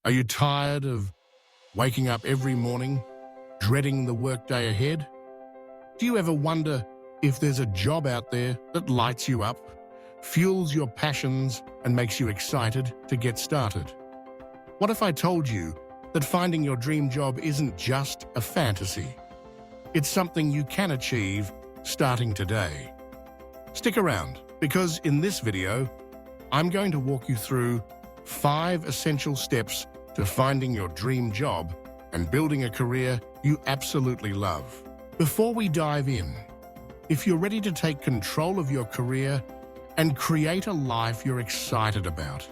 Are you tired of waking up every morning, dreading the workday ahead? Do you ever wonder if there's a job out there that lights you up, fuels your passions, and makes you excited to get started? What if I told you that finding your dream job isn't just a fantasy? It's something you can achieve starting today. Stick around, because in this video, I'm going to walk you through 5 essential steps to finding your dream job and building a career you absolutely love. Before we dive in, if you're ready to take control of your career and create a life you're excited about,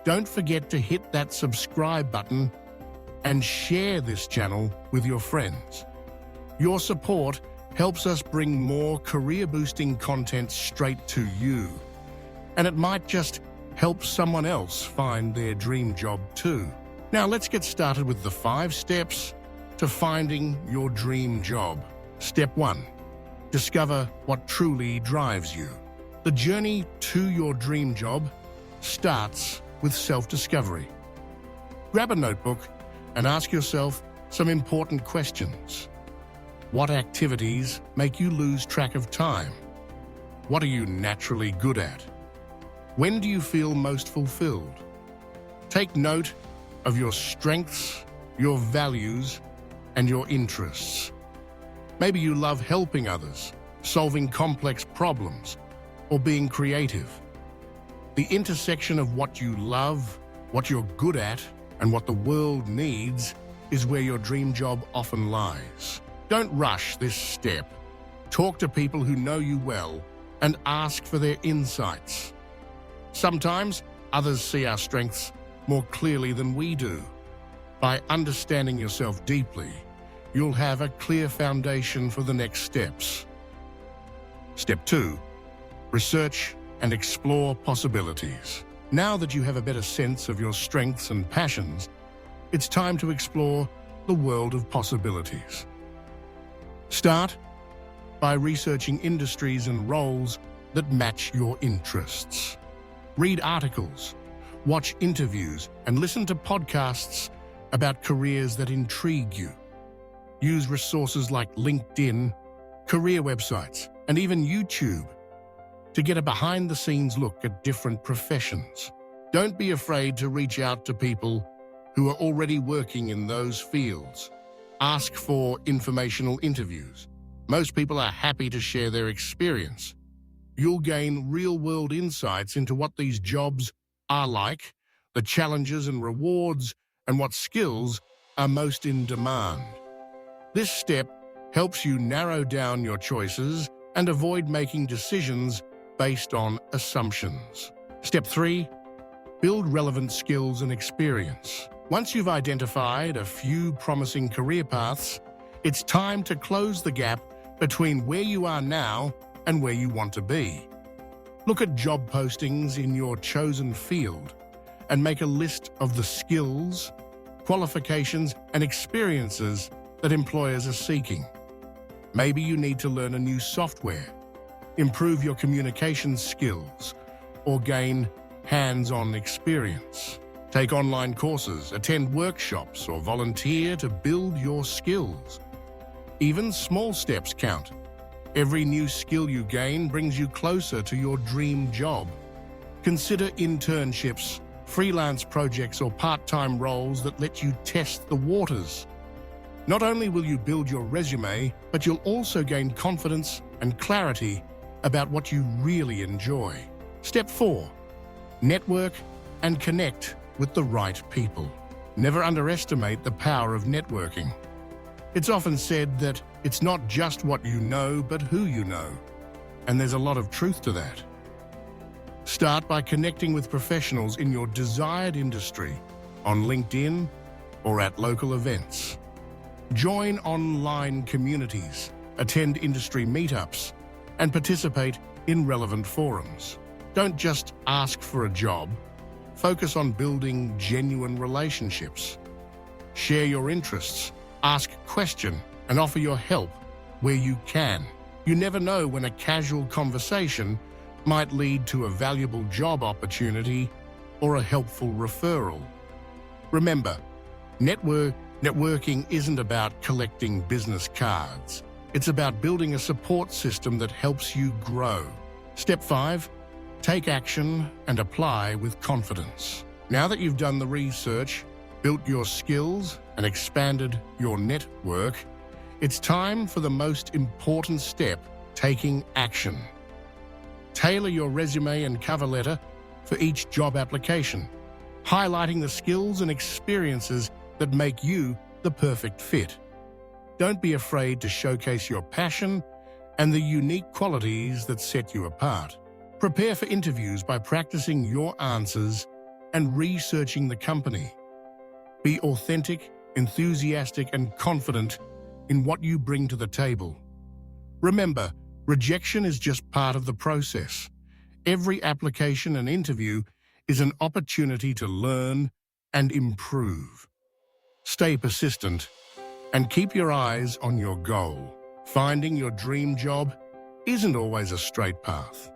don't forget to hit that subscribe button and share this channel with your friends. Your support helps us bring more career-boosting content straight to you, and it might just help someone else find their dream job too. Now let's get started with the 5 steps to finding your dream job. Step 1. Discover what truly drives you. The journey to your dream job starts with self-discovery. Grab a notebook and ask yourself some important questions. What activities make you lose track of time? What are you naturally good at? When do you feel most fulfilled? Take note of your strengths, your values, and your interests. Maybe you love helping others, solving complex problems, or being creative. The intersection of what you love, what you're good at, and what the world needs is where your dream job often lies. Don't rush this step. Talk to people who know you well and ask for their insights. Sometimes others see our strengths more clearly than we do. By understanding yourself deeply, you'll have a clear foundation for the next steps. Step 2. Research and explore possibilities. Now that you have a better sense of your strengths and passions, it's time to explore the world of possibilities. Start by researching industries and roles that match your interests. Read articles, watch interviews, and listen to podcasts about careers that intrigue you. Use resources like LinkedIn, career websites, and even YouTube to get a behind-the-scenes look at different professions. Don't be afraid to reach out to people who are already working in those fields. Ask for informational interviews. Most people are happy to share their experience. You'll gain real-world insights into what these jobs are like, the challenges and rewards, and what skills are most in demand. This step helps you narrow down your choices and avoid making decisions based on assumptions. Step 3. Build relevant skills and experience. Once you've identified a few promising career paths, it's time to close the gap between where you are now and where you want to be. Look at job postings in your chosen field and make a list of the skills, qualifications, and experiences that employers are seeking. Maybe you need to learn a new software, improve your communication skills, or gain hands-on experience. Take online courses, attend workshops, or volunteer to build your skills. Even small steps count. Every new skill you gain brings you closer to your dream job. Consider internships, freelance projects, or part-time roles that let you test the waters. Not only will you build your resume, but you'll also gain confidence and clarity about what you really enjoy. Step 4. Network and connect with the right people. Never underestimate the power of networking. It's often said that it's not just what you know, but who you know. And there's a lot of truth to that. Start by connecting with professionals in your desired industry on LinkedIn or at local events. Join online communities, attend industry meetups, and participate in relevant forums. Don't just ask for a job. Focus on building genuine relationships. Share your interests, ask questions, and offer your help where you can. You never know when a casual conversation might lead to a valuable job opportunity or a helpful referral. Remember, networking isn't about collecting business cards. It's about building a support system that helps you grow. Step 5, take action and apply with confidence. Now that you've done the research, built your skills, and expanded your network, it's time for the most important step, taking action. Tailor your resume and cover letter for each job application, highlighting the skills and experiences that make you the perfect fit. Don't be afraid to showcase your passion and the unique qualities that set you apart. Prepare for interviews by practicing your answers and researching the company. Be authentic, enthusiastic, and confident in what you bring to the table. Remember, rejection is just part of the process. Every application and interview is an opportunity to learn and improve. Stay persistent and keep your eyes on your goal. Finding your dream job isn't always a straight path,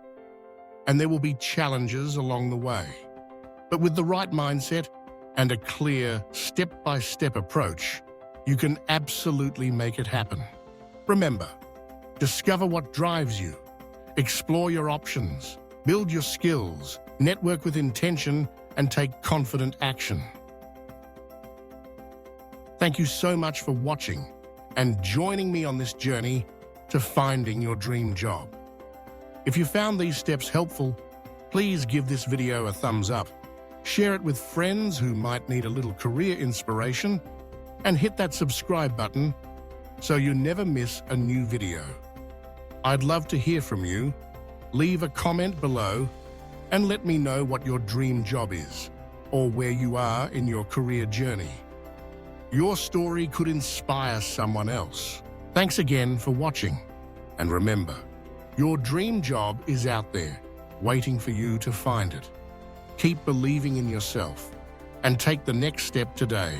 and there will be challenges along the way. But with the right mindset and a clear step-by-step approach, you can absolutely make it happen. Remember, discover what drives you, explore your options, build your skills, network with intention, and take confident action. Thank you so much for watching and joining me on this journey to finding your dream job. If you found these steps helpful, please give this video a thumbs up, share it with friends who might need a little career inspiration, and hit that subscribe button so you never miss a new video. I'd love to hear from you. Leave a comment below and let me know what your dream job is or where you are in your career journey. Your story could inspire someone else. Thanks again for watching. And remember, your dream job is out there, waiting for you to find it. Keep believing in yourself and take the next step today.